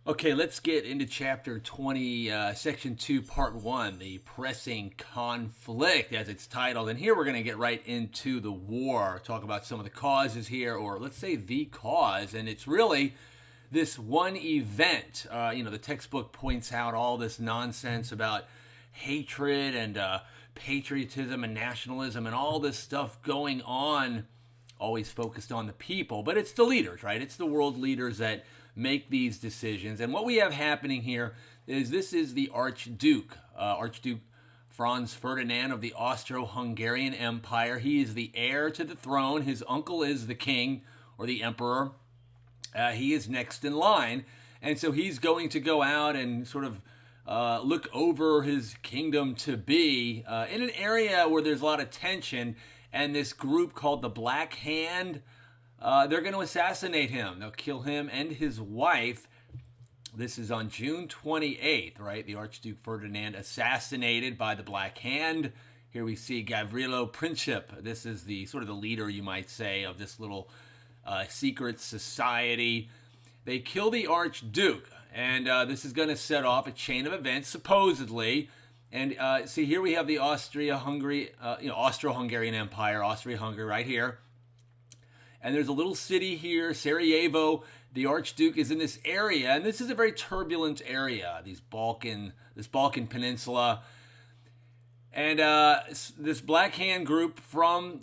Okay, let's get into chapter 20, section 2, part 1, the pressing conflict, as it's titled. And here we're going to get right into the war, talk about some of the causes here, or let's say the cause. And it's really this one event. The textbook points out all this nonsense about hatred and patriotism and nationalism and all this stuff going on, always focused on the people. But it's the leaders, right? It's the world leaders that make these decisions. And what we have happening here is this is the Archduke Franz Ferdinand of the Austro-Hungarian Empire. He is the heir to the throne. His uncle is the king or the emperor. He is next in line. And so he's going to go out and sort of look over his kingdom to be in an area where there's a lot of tension. And this group called the Black Hand, they're going to assassinate him. They'll kill him and his wife. This is on June 28th, right? The Archduke Ferdinand assassinated by the Black Hand. Here we see Gavrilo Princip. This is the sort of the leader, you might say, of this little secret society. They kill the Archduke, and this is going to set off a chain of events, supposedly. And see, here we have the Austria-Hungary, Austro-Hungarian Empire, Austria-Hungary right here. And there's a little city here, Sarajevo. The Archduke is in this area, and this is a very turbulent area, this Balkan peninsula. And this Black Hand group from,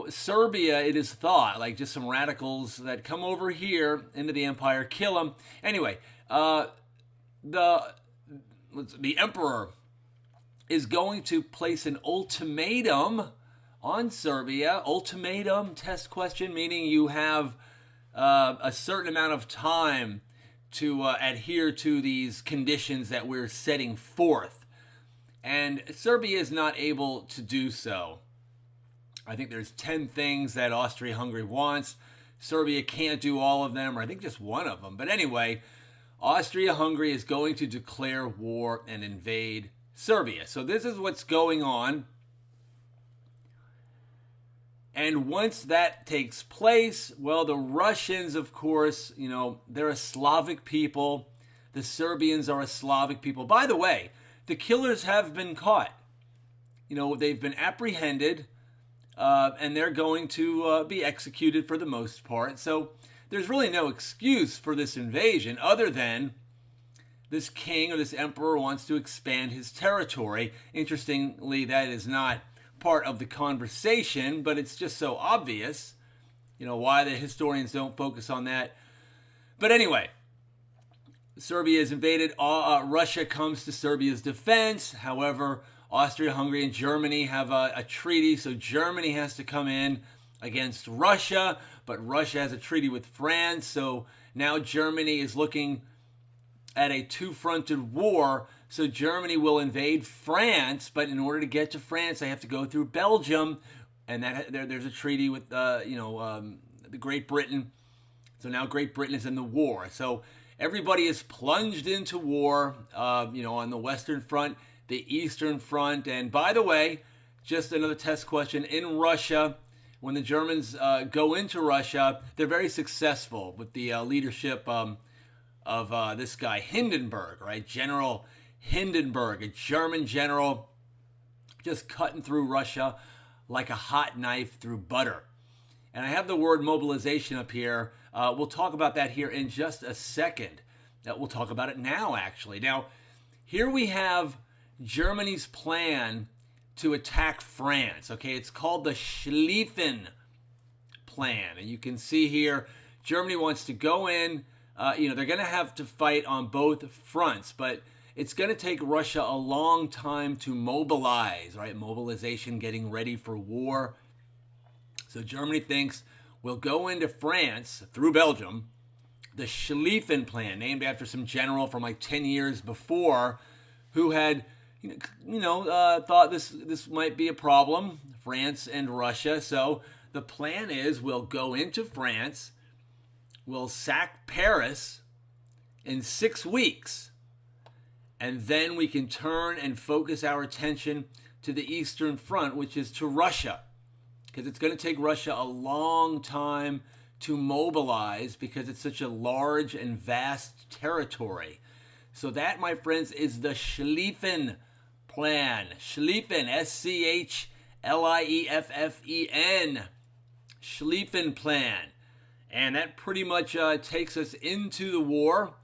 Serbia, it is thought, like just some radicals that come over here into the empire, kill him. Anyway, the emperor is going to place an ultimatum on Serbia. Ultimatum, test question, meaning you have a certain amount of time to adhere to these conditions that we're setting forth. And Serbia is not able to do so. I think there's 10 things that Austria-Hungary wants. Serbia can't do all of them, or I think just one of them. But anyway, Austria-Hungary is going to declare war and invade Serbia. So this is what's going on. And once that takes place, well, the Russians, of course, they're a Slavic people. The Serbians are a Slavic people. By the way, the killers have been caught. They've been apprehended, and they're going to be executed for the most part. So there's really no excuse for this invasion other than this king or this emperor wants to expand his territory. Interestingly, that is not part of the conversation, but it's just so obvious, why the historians don't focus on that. But anyway, Serbia is invaded. Russia comes to Serbia's defense. However, Austria-Hungary and Germany have a treaty, so Germany has to come in against Russia, but Russia has a treaty with France, so now Germany is looking at a two-fronted war. So Germany will invade France, but in order to get to France, they have to go through Belgium, and there's a treaty with the Great Britain. So now Great Britain is in the war. So everybody is plunged into war, on the Western Front, the Eastern Front. And by the way, just another test question, in Russia, when the Germans go into Russia, they're very successful with the leadership of this guy Hindenburg, right? General Hindenburg, a German general, just cutting through Russia like a hot knife through butter. And I have the word mobilization up here. We'll talk about that here in just a second. We'll talk about it now, actually. Now, here we have Germany's plan to attack France. Okay, it's called the Schlieffen Plan. And you can see here, Germany wants to go in. They're going to have to fight on both fronts, but it's going to take Russia a long time to mobilize, right? Mobilization, getting ready for war. So Germany thinks we'll go into France through Belgium. The Schlieffen Plan, named after some general from like 10 years before, who had, thought this might be a problem, France and Russia. So the plan is we'll go into France, we'll sack Paris in 6 weeks. And then we can turn and focus our attention to the Eastern Front, which is to Russia. Because it's going to take Russia a long time to mobilize because it's such a large and vast territory. So that, my friends, is the Schlieffen Plan. Schlieffen, Schlieffen. Schlieffen Plan. And that pretty much takes us into the war.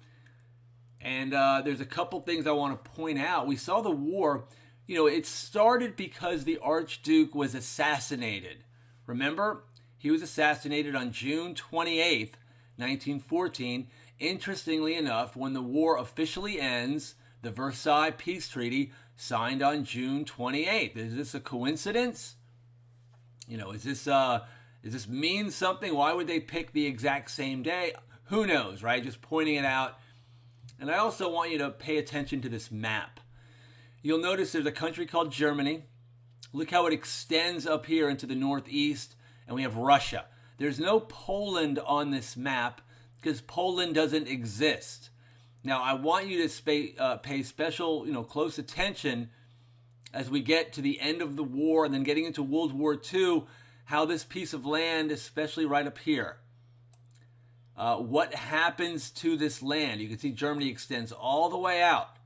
And there's a couple things I want to point out. We saw the war, it started because the Archduke was assassinated. Remember? He was assassinated on June 28th, 1914. Interestingly enough, when the war officially ends, the Versailles Peace Treaty signed on June 28th. Is this a coincidence? Does this mean something? Why would they pick the exact same day? Who knows, right? Just pointing it out. And I also want you to pay attention to this map. You'll notice there's a country called Germany. Look how it extends up here into the northeast, and we have Russia. There's no Poland on this map because Poland doesn't exist. Now, I want you to pay special, close attention as we get to the end of the war and then getting into World War II, how this piece of land, especially right up here, what happens to this land? You can see Germany extends all the way out,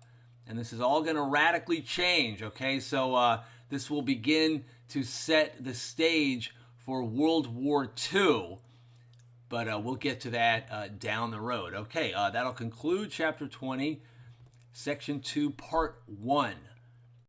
and this is all going to radically change, okay? So this will begin to set the stage for World War II, but we'll get to that down the road. Okay, that'll conclude Chapter 20, Section 2, Part 1.